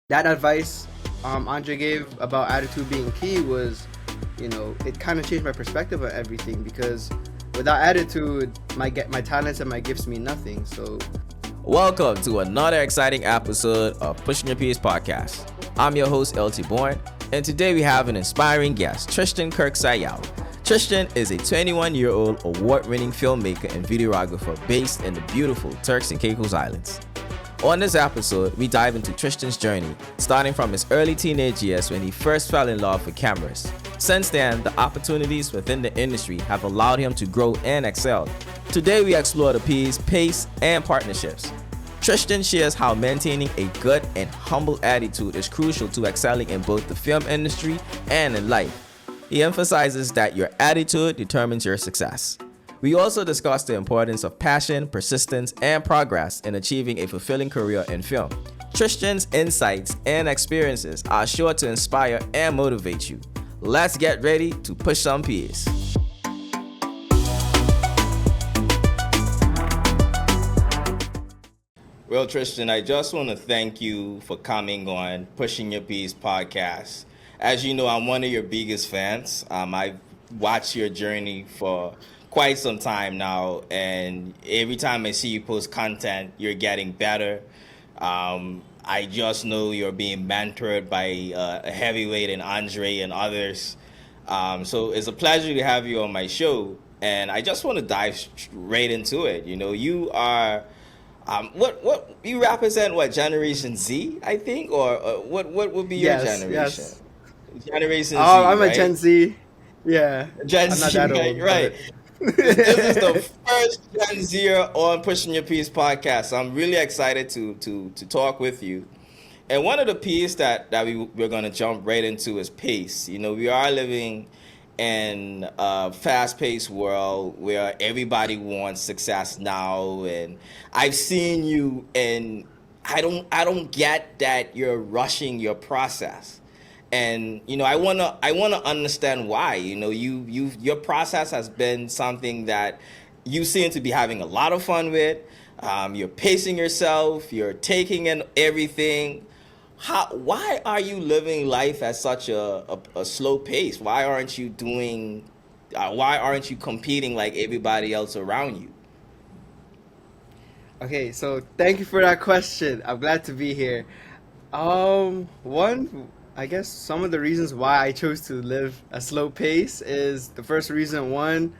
that advice Andre gave about attitude being key was, it kind of changed my perspective on everything because without attitude, my talents and my gifts mean nothing. So Welcome to another exciting episode of Pushing Your Peers podcast. I'm your host, LT Bourne, and today we have an inspiring guest, Tristin Kurk Sayao. Tristin is a 21-year-old award-winning filmmaker and videographer based in the beautiful Turks and Caicos Islands. On this episode, we dive into Tristin's journey, starting from his early teenage years when he first fell in love with cameras. Since then, the opportunities within the industry have allowed him to grow and excel. Today, we explore the P's, pace, and partnerships. Tristin shares how maintaining a good and humble attitude is crucial to excelling in both the film industry and in life. He emphasizes that your attitude determines your success. We also discuss the importance of passion, persistence, and progress in achieving a fulfilling career in film. Tristin's insights and experiences are sure to inspire and motivate you. Let's get ready to push some peers. Well, Tristin, I just want to thank you for coming on Pushing Your Peers podcast. As you know, I'm one of your biggest fans. I've watched your journey for quite some time now, and every time I see you post content, you're getting better. I just know you're being mentored by a heavyweight and Andre and others. So it's a pleasure to have you on my show, and I just want to dive straight into it. You know, you are what you represent? What, Generation Z, I think, or what would be your generation? yes. Generation Z. I'm right? a Gen Z. Yeah, Gen I'm not Z, that right? old. Right. This is the first Gen Z on Pushing Your Peers podcast. So I'm really excited to talk with you. And one of the P's that we're going to jump right into is pace. You know, we are living in a fast-paced world where everybody wants success now. And I've seen you, and I don't get that you're rushing your process. And I wanna understand why. Your process has been something that you seem to be having a lot of fun with. You're pacing yourself. You're taking in everything. Why are you living life at such a slow pace? Why aren't you doing? Why aren't you competing like everybody else around you? Okay, so thank you for that question. I'm glad to be here. One, I guess some of the reasons why I chose to live a slow pace is the first reason, one,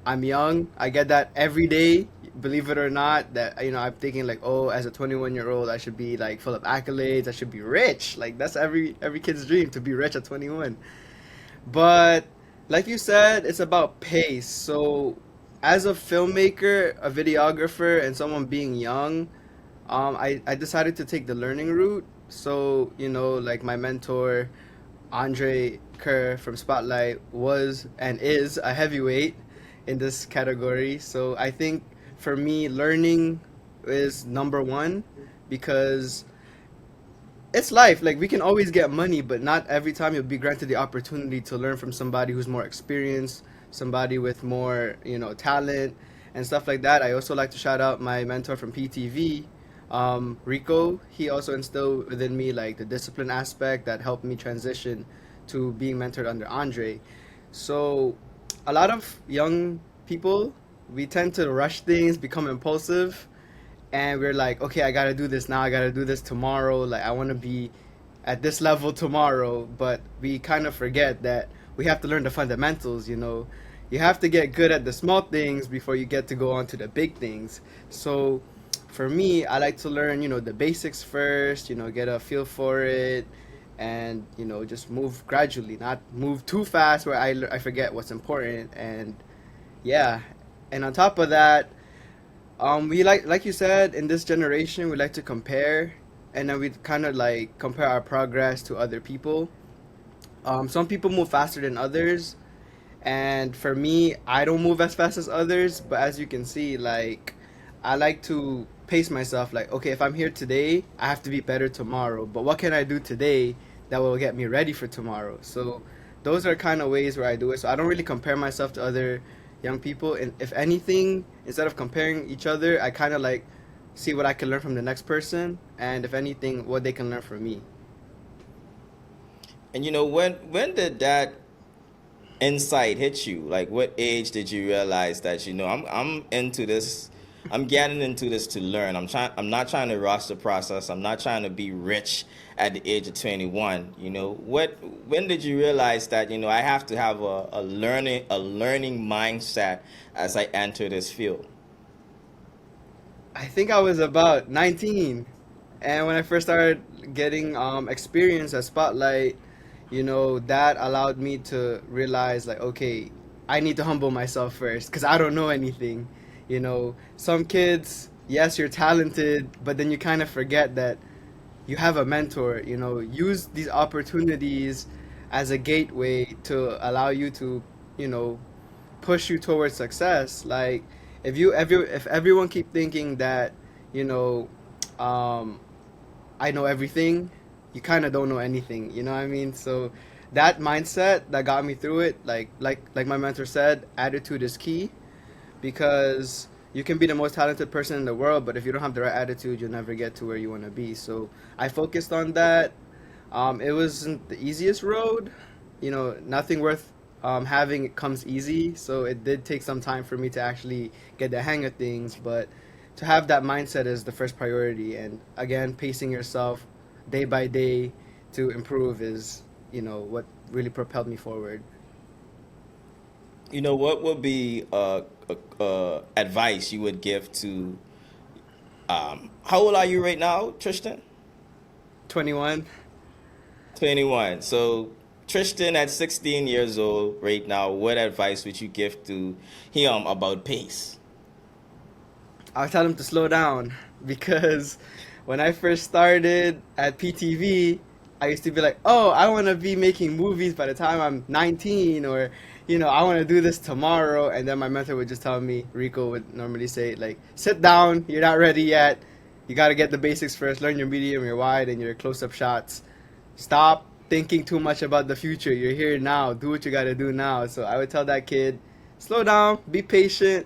I'm young. I get that every day, believe it or not, that I'm thinking like, oh, as a 21-year-old, I should be like full of accolades, I should be rich. Like that's every kid's dream to be rich at 21. But like you said, it's about pace. So as a filmmaker, a videographer, and someone being young, I decided to take the learning route. So, like my mentor, Andre Kerr from Spotlight, was and is a heavyweight in this category. So I think for me, learning is number one because it's life. Like we can always get money, but not every time you'll be granted the opportunity to learn from somebody who's more experienced, somebody with more, talent and stuff like that. I also like to shout out my mentor from PTV, Rico. He also instilled within me like the discipline aspect that helped me transition to being mentored under Andre. So a lot of young people, we tend to rush things, become impulsive, and we're like, okay, I gotta do this now, I gotta do this tomorrow, like I want to be at this level tomorrow. But we kind of forget that we have to learn the fundamentals. You have to get good at the small things before you get to go on to the big things. So for me, I like to learn the basics first, get a feel for it, and just move gradually, not move too fast where I forget what's important. And yeah, and on top of that, we like you said, in this generation, we like to compare, and then we kind of like compare our progress to other people. Some people move faster than others, and for me, I don't move as fast as others. But as you can see, like I like to pace myself. Like, okay, if I'm here today, I have to be better tomorrow. But what can I do today that will get me ready for tomorrow? So those are kind of ways where I do it. So I don't really compare myself to other young people. And if anything, instead of comparing each other, I kind of like see what I can learn from the next person, and if anything, what they can learn from me. And when did that insight hit you? Like, what age did you realize that I'm into this? I'm getting into this to learn. I'm not trying to rush the process. I'm not trying to be rich at the age of 21. What when did you realize that I have to have a learning mindset as I enter this field? I think I was about 19. And when I first started getting experience at Spotlight, that allowed me to realize like, okay, I need to humble myself first because I don't know anything. Some kids, yes, you're talented, but then you kind of forget that you have a mentor. Use these opportunities as a gateway to allow you to, you know, push you towards success. Like if everyone keep thinking that, you know, um, I know everything, you kind of don't know anything. You know what I mean? So that mindset that got me through it, like my mentor said, attitude is key because you can be the most talented person in the world, but if you don't have the right attitude, you'll never get to where you want to be. So I focused on that. It wasn't the easiest road. Nothing worth having comes easy. So it did take some time for me to actually get the hang of things. But to have that mindset is the first priority. And again, pacing yourself day by day to improve is, what really propelled me forward. What would be advice you would give to how old are you right now, Tristan? 21. 21. So Tristan at 16 years old right now, what advice would you give to him about pace? I'll tell him to slow down because when I first started at PTV, I used to be like, "Oh, I want to be making movies by the time I'm 19," or, "I want to do this tomorrow." And then my mentor would just tell me, Rico would normally say, like, "Sit down, you're not ready yet. You got to get the basics first, learn your medium, your wide, and your close-up shots. Stop thinking too much about the future. You're here now. Do what you got to do now." So I would tell that kid, slow down, be patient.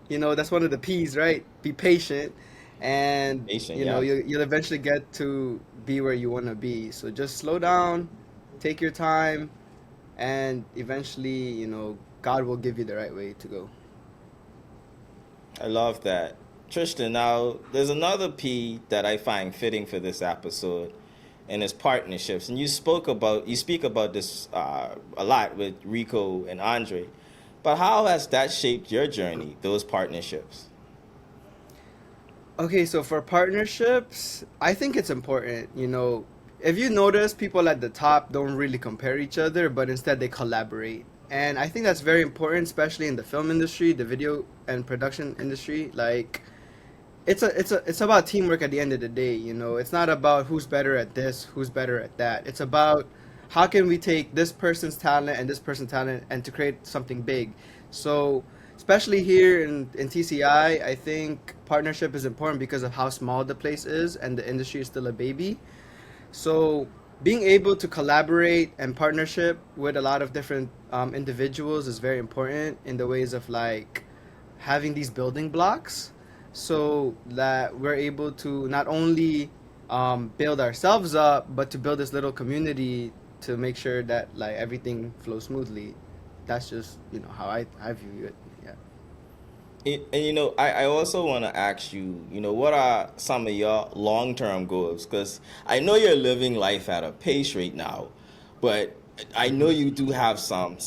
That's one of the P's, right? Be patient, and Patient, yeah. you'll eventually get to be where you want to be. So just slow down, take your time, and eventually, God will give you the right way to go. I love that. Tristan, now there's another P that I find fitting for this episode, and it's partnerships. And you speak about this a lot with Rico and Andre. But how has that shaped your journey, those partnerships? Okay, so for partnerships, I think it's important. If you notice, people at the top don't really compare each other, but instead they collaborate. And I think that's very important, especially in the film industry, the video and production industry. Like, it's about teamwork at the end of the day. It's not about who's better at this, who's better at that. It's about how can we take this person's talent and this person's talent and to create something big. So especially here in TCI, I think partnership is important because of how small the place is and the industry is still a baby. So being able to collaborate and partnership with a lot of different individuals is very important in the ways of like having these building blocks so that we're able to not only build ourselves up, but to build this little community to make sure that like everything flows smoothly. That's just how I view it. Yeah. And I also want to ask you, what are some of your long-term goals? Because I know you're living life at a pace right now, but I know you do have some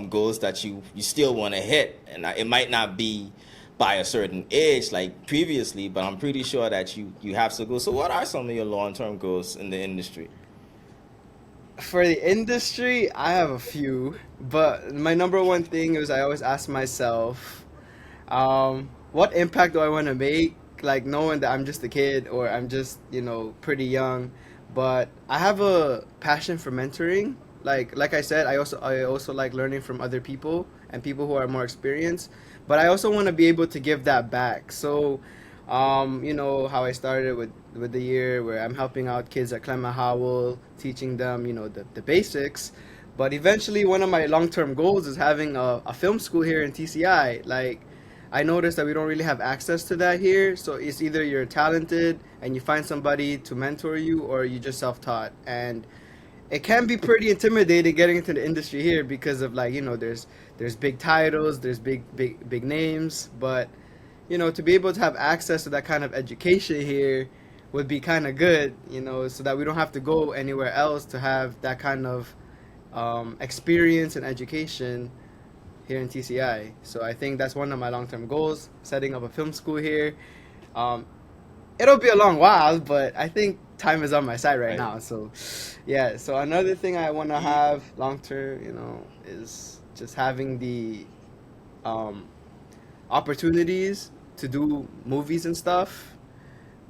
goals that you still want to hit, and it might not be by a certain age like previously, but I'm pretty sure that you have some goals. So what are some of your long-term goals in the industry? For the industry, I have a few, but my number one thing is I always ask myself, what impact do I want to make? Like knowing that I'm just a kid or I'm just, pretty young, but I have a passion for mentoring. Like I said, I also like learning from other people and people who are more experienced, but I also want to be able to give that back. So, how I started with the year where I'm helping out kids at Clement Howell, teaching them, the basics. But eventually, one of my long-term goals is having a film school here in TCI. Like, I noticed that we don't really have access to that here. So it's either you're talented and you find somebody to mentor you, or you just self-taught. And it can be pretty intimidating getting into the industry here because of like, there's big titles, there's big names, but to be able to have access to that kind of education here would be kind of good, so that we don't have to go anywhere else to have that kind of experience and education here in TCI. So I think that's one of my long-term goals, setting up a film school here. Um, it'll be a long while, but I think time is on my side right Right. now. So yeah, so another thing I want to have long-term, is just having the um, opportunities to do movies and stuff.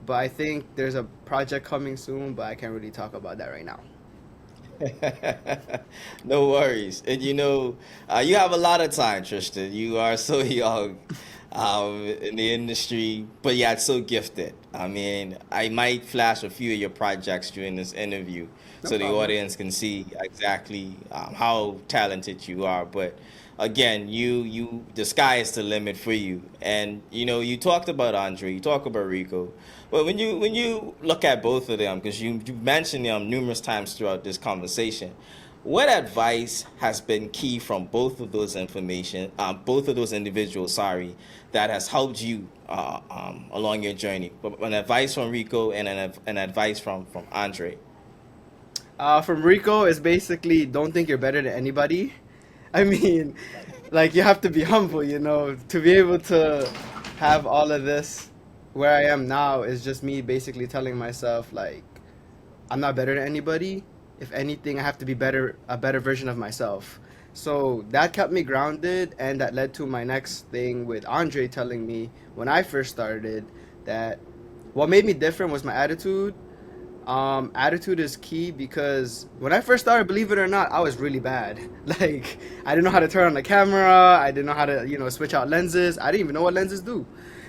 But I think there's a project coming soon, but I can't really talk about that right now. No worries. And you have a lot of time, Tristan. You are so young in the industry, but yet so gifted. I mean, I might flash a few of your projects during this interview No so the problem. audience can see exactly how talented you are. But again, the sky is the limit for you. And you talked about Andre, you talk about Rico, but when you look at both of them, because you mentioned them numerous times throughout this conversation, what advice has been key from both of those individuals, sorry, that has helped you along your journey? An advice from Rico and an advice from Andre. From Rico is basically don't think you're better than anybody. I mean, like you have to be humble, to be able to have all of this where I am now is just me basically telling myself like I'm not better than anybody. If anything, I have to be a better version of myself. So that kept me grounded, and that led to my next thing with Andre telling me when I first started that what made me different was my attitude. Attitude is key because when I first started, believe it or not, I was really bad. Like, I didn't know how to turn on the camera. I didn't know how to, switch out lenses. I didn't even know what lenses do.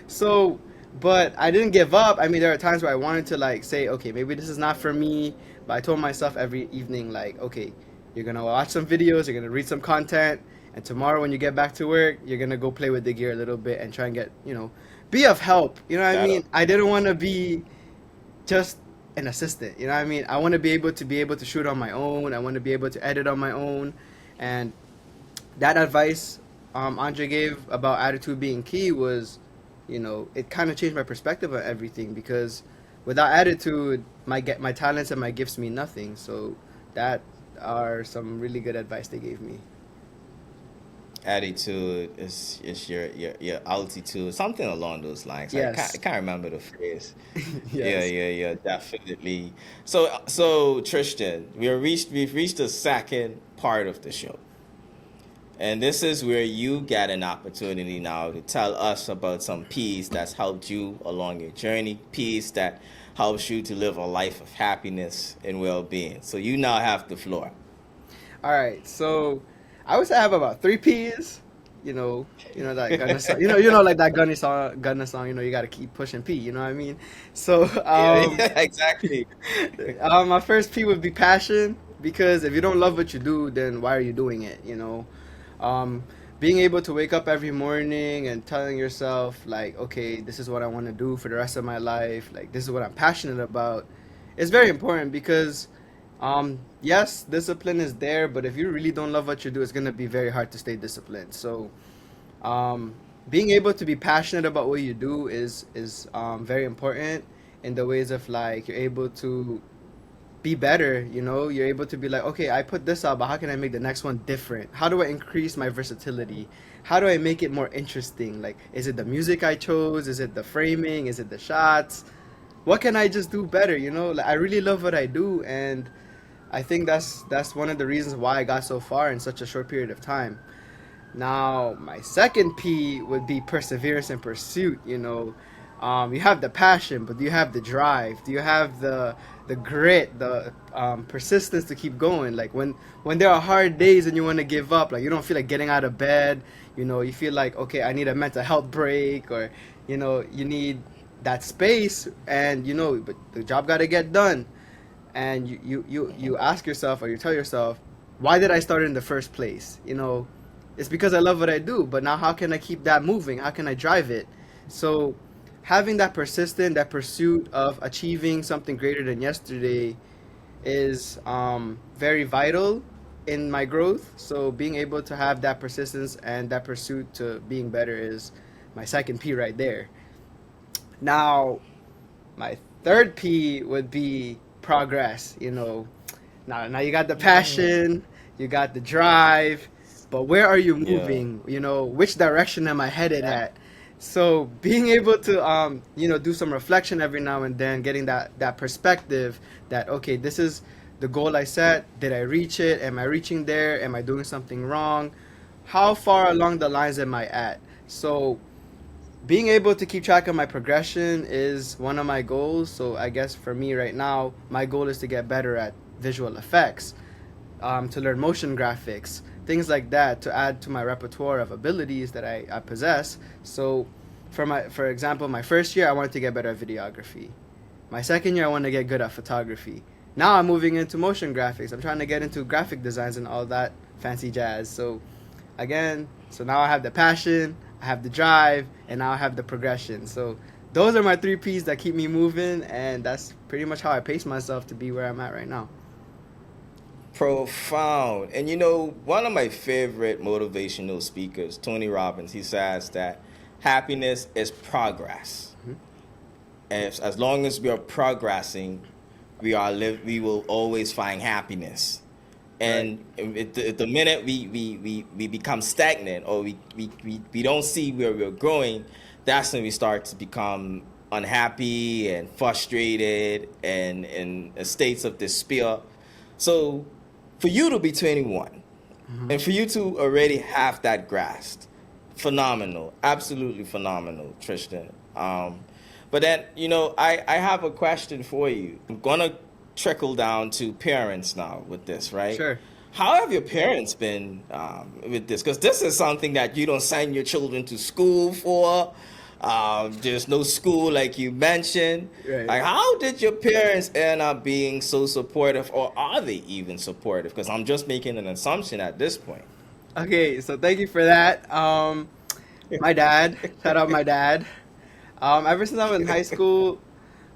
So, but I didn't give up. I mean, there are times where I wanted to like say, okay, maybe this is not for me. But I told myself every evening, like, okay, you're gonna watch some videos, you're gonna read some content, and tomorrow when you get back to work, you're gonna go play with the gear a little bit and try and get, be of help. You know what I Shout mean? out. I didn't want to be just an assistant. You know what I mean? I want to be able to shoot on my own. I want to be able to edit on my own. And that advice Andre gave about attitude being key was, it kind of changed my perspective on everything because without attitude, my talents and my gifts mean nothing. So that are some really good advice they gave me. Attitude is your altitude, something along those lines. I Yes. can't remember the phrase. Yeah, Yes. yeah, yeah, definitely. So Tristan, we've reached the second part of the show. And this is where you get an opportunity now to tell us about some peace that's helped you along your journey, peace that helps you to live a life of happiness and well-being. So you now have the floor. All right, so I would say I have about three P's. That Gunna song. Like that Gunna song. You got to keep pushing P. You know what I mean? So, Yeah, yeah, exactly. my first P would be passion because if you don't love what you do, then why are you doing it? Um, being able to wake up every morning and telling yourself like, okay, this is what I want to do for the rest of my life. Like this is what I'm passionate about. It's very important because yes, discipline is there, but if you really don't love what you do, it's gonna be very hard to stay disciplined. So, um, being able to be passionate about what you do is very important in the ways of like you're able to be better. You're able to be like, okay, I put this out, but how can I make the next one different? How do I increase my versatility? How do I make it more interesting? Like, is it the music I chose? Is it the framing? Is it the shots? What can I just do better? Like, I really love what I do, and I think that's one of the reasons why I got so far in such a short period of time. Now, my second P would be perseverance and pursuit. You have the passion, but do you have the drive? Do you have the grit, the persistence to keep going? Like when there are hard days and you want to give up, like you don't feel like getting out of bed. You feel like okay, I need a mental health break, or you need that space, and but the job got to get done, and you ask yourself or you tell yourself, why did I start in the first place? It's because I love what I do, but now how can I keep that moving? How can I drive it? So having that persistent, that pursuit of achieving something greater than yesterday is very vital in my growth. So being able to have that persistence and that pursuit to being better is my second P right there. Now, my third P would be progress. Now you got the passion, you got the drive, but where are you Yeah. moving? Which direction am I headed at? So being able to do some reflection every now and then, getting that perspective that okay, this is the goal I set. Did I reach it? Am I reaching there? Am I doing something wrong? How far along the lines am I at? So being able to keep track of my progression is one of my goals. So I guess for me right now, my goal is to get better at visual effects, to learn motion graphics, things like that, to add to my repertoire of abilities that I possess. So, for example, my first year I wanted to get better at videography. My second year I wanted to get good at photography. Now I'm moving into motion graphics. I'm trying to get into graphic designs and all that fancy jazz. So, again, so now I have the passion, I have the drive, and now I have the progression. So those are my three P's that keep me moving, and that's pretty much how I pace myself to be where I'm at right now. Profound. And one of my favorite motivational speakers, Tony Robbins, he says that happiness is progress. Mhm. And as long as we are progressing, we will always find happiness. Right. And at the minute we become stagnant, or we don't see where we're growing, that's when we start to become unhappy and frustrated and in states of despair. So for you to be 21 Mhm. and for you to already have that grasp, phenomenal, absolutely phenomenal, Tristan. But then, I have a question for you. I'm gonna trickle down to parents now with this, right? Sure. How have your parents been with this? Because this is something that you don't send your children to school for. There's no school like you mentioned. Right. Like, how did your parents end up being so supportive, or are they even supportive? Because I'm just making an assumption at this point. Okay, so thank you for that. My dad, shout out my dad. Ever since I was in high school,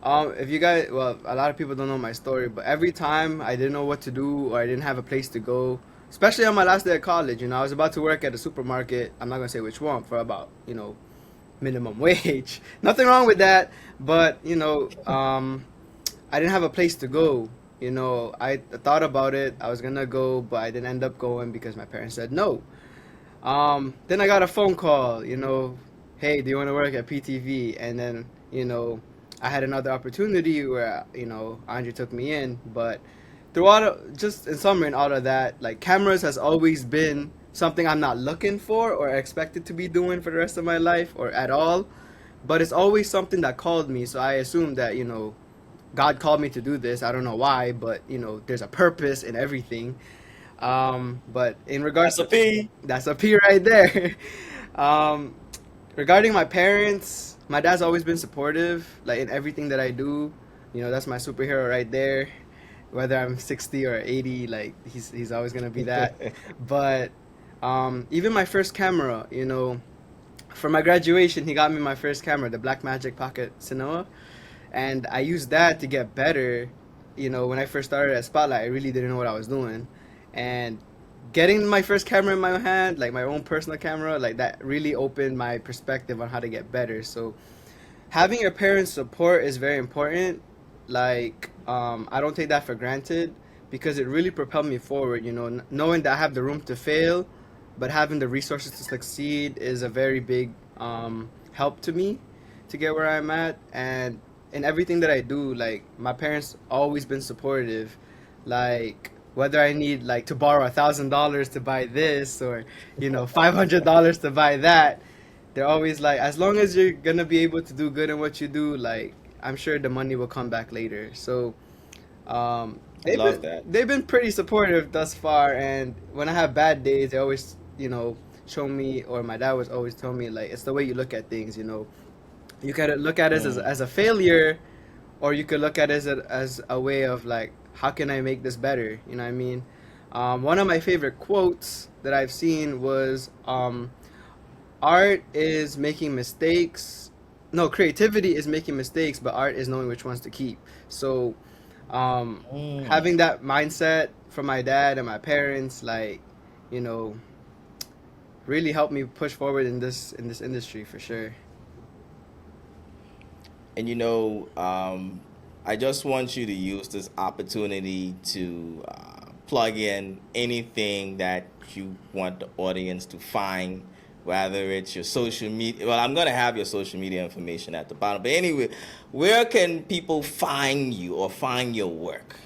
if you guys, well, a lot of people don't know my story, but every time I didn't know what to do or I didn't have a place to go, especially on my last day of college, I was about to work at a supermarket. I'm not gonna say which one for about, minimum wage. Nothing wrong with that, but I didn't have a place to go. I thought about it. I was gonna go, but I didn't end up going because my parents said no. Then I got a phone call, hey, do you want to work at PTV? And then, I had another opportunity where, Andre took me in. But throughout, just in summary, and all of that, like cameras has always been something I'm not looking for or expected to be doing for the rest of my life or at all. But it's always something that called me. So I assume that, God called me to do this. I don't know why, but, there's a purpose in everything. But in regards That's a to P. that's a P right there. um, Regarding my parents, my dad's always been supportive, like in everything that I do. That's my superhero right there. Whether I'm 60 or 80, like he's always gonna be that. But even my first camera, for my graduation, he got me my first camera, the Blackmagic Pocket Cinema, and I used that to get better. When I first started at Spotlight, I really didn't know what I was doing, and getting my first camera in my hand, like my own personal camera, like that really opened my perspective on how to get better. So having your parents' support is very important. Like, I don't take that for granted because it really propelled me forward. Knowing that I have the room to fail, but having the resources to succeed is a very big help to me to get where I'm at. And in everything that I do, like my parents always been supportive. Like whether I need like to borrow $1,000 to buy this or $500 to buy that, they're always like, as long as you're gonna be able to do good in what you do, like I'm sure the money will come back later. So I love that. they've been pretty supportive thus far, and when I have bad days, they always show me, or my dad was always tell me like it's the way you look at things. You gotta look at it Mm. as a failure, or you could look at it as a way of like, how can I make this better? You know what I mean? One of my favorite quotes that I've seen was, art is making mistakes. No, creativity is making mistakes, but art is knowing which ones to keep. So Um, Mm. Having that mindset from my dad and my parents, like, you know, really helped me push forward in this industry for sure. And I just want you to use this opportunity to plug in anything that you want the audience to find, whether it's your social media. Well, I'm going to have your social media information at the bottom. But anyway, where can people find you or find your work?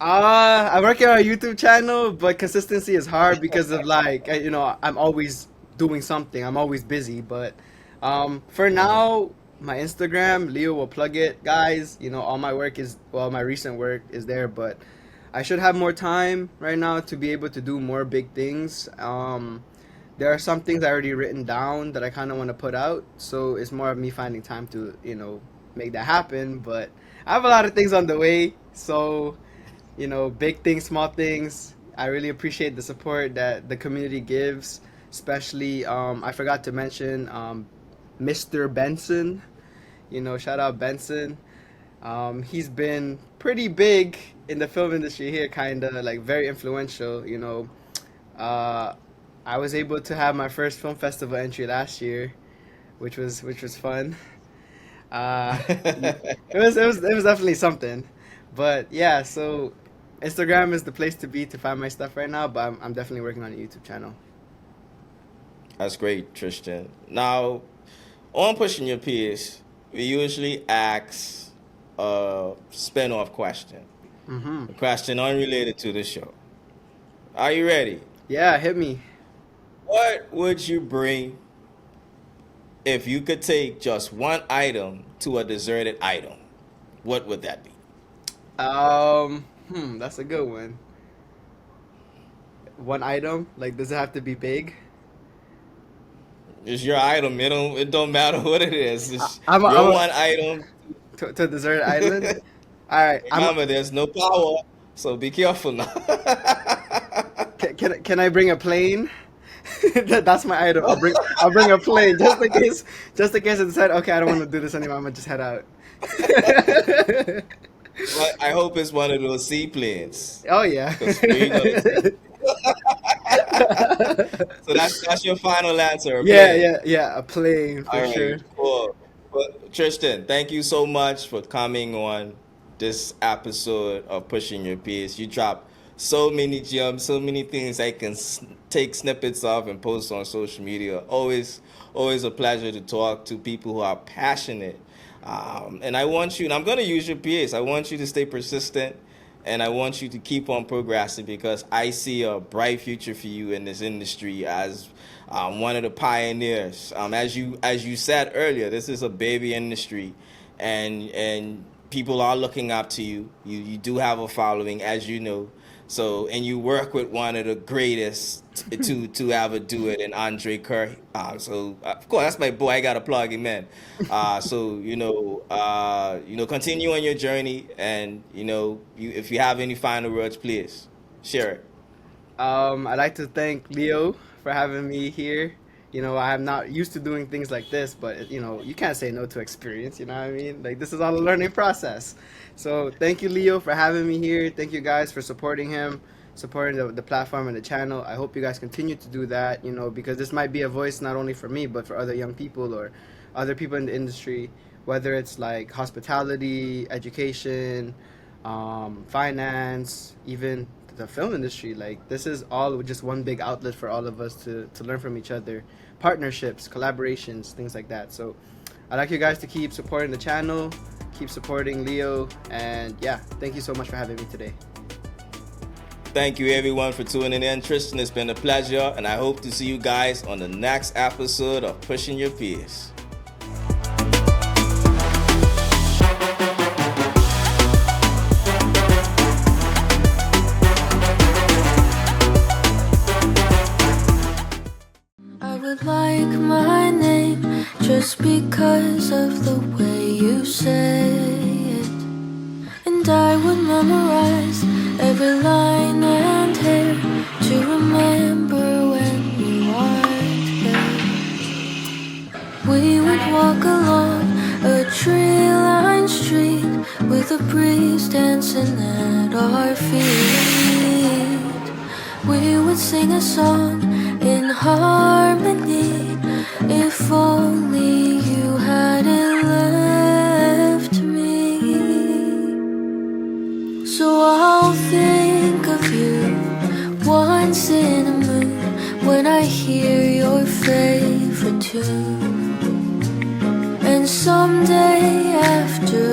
I'm working on a YouTube channel, but consistency is hard because of like, I'm always doing something. I'm always busy. But for Mhm. now, my Instagram, Leo will plug it, guys. All my work is, well, my recent work is there, but I should have more time right now to be able to do more big things. There are some things I already written down that I kind of want to put out, so it's more of me finding time to, make that happen. But I have a lot of things on the way, so big things, small things. I really appreciate the support that the community gives, especially I forgot to mention Mr. Benson. Shout out Benson. He's been pretty big in the film industry here, kind of like very influential. Uh, I was able to have my first film festival entry last year, which was fun. It was definitely something, but yeah. So Instagram is the place to be to find my stuff right now. But I'm definitely working on a YouTube channel. That's great, Tristan. Now, on Pushing Your Peers, we usually ask a spin-off question, Mm-hmm. a question unrelated to the show. Are you ready? Yeah, hit me. What would you bring if you could take just one item to a deserted item? What would that be? That's a good one. One item, like, does it have to be big? It's your item. It don't matter what it is. I, It's I'm a, I'm your a one item. to a desert island. All right, Remember, there's no power, so be careful now. can I bring a plane? That's my item. I'll bring a plane just in case I decide, okay, I don't want to do this anymore. I'm gonna just head out. But I hope it's one of those seaplanes, Oh yeah. because where you gonna take? So that's your final answer, a Yeah, plane. yeah, yeah, a plane All for right, sure. cool. Well, Tristan, thank you so much for coming on this episode of Pushing Your Peers. You dropped so many gems, so many things I can take snippets of and post on social media. Always a pleasure to talk to people who are passionate. And I want you, and I'm going to use your peers. I want you to stay persistent, and I want you to keep on progressing because I see a bright future for you in this industry as one of the pioneers. As you said earlier, this is a baby industry, and people are looking up to you. You do have a following, as you know. So, and you work with one of the greatest to ever do it, and Andre Kerr. So, of course, that's my boy. I gotta plug him in. So continue on your journey, and if you have any final words, please share it. I'd like to thank Leo for having me here. I'm not used to doing things like this, but you can't say no to experience. You know what I mean? Like, this is all a learning process. So thank you, Leo, for having me here. Thank you guys for supporting him, supporting the platform and the channel. I hope you guys continue to do that. Because this might be a voice not only for me, but for other young people or other people in the industry, whether it's like hospitality, education, finance, even the film industry. Like, this is all just one big outlet for all of us to learn from each other, partnerships, collaborations, things like that. So I'd like you guys to keep supporting the channel, keep supporting Leo, and yeah, thank you so much for having me today. Thank you everyone for tuning in. Tristan, it's been a pleasure, and I hope to see you guys on the next episode of Pushing Your Peers. I would like my name just because of the way you say it. And I would memorize every line and hair to remember when you aren't there. We would walk along a tree-lined street with a breeze dancing we would sing a song in harmony. If only you hadn't left me. So I'll think of you once in a moon when I hear your favorite tune. And someday after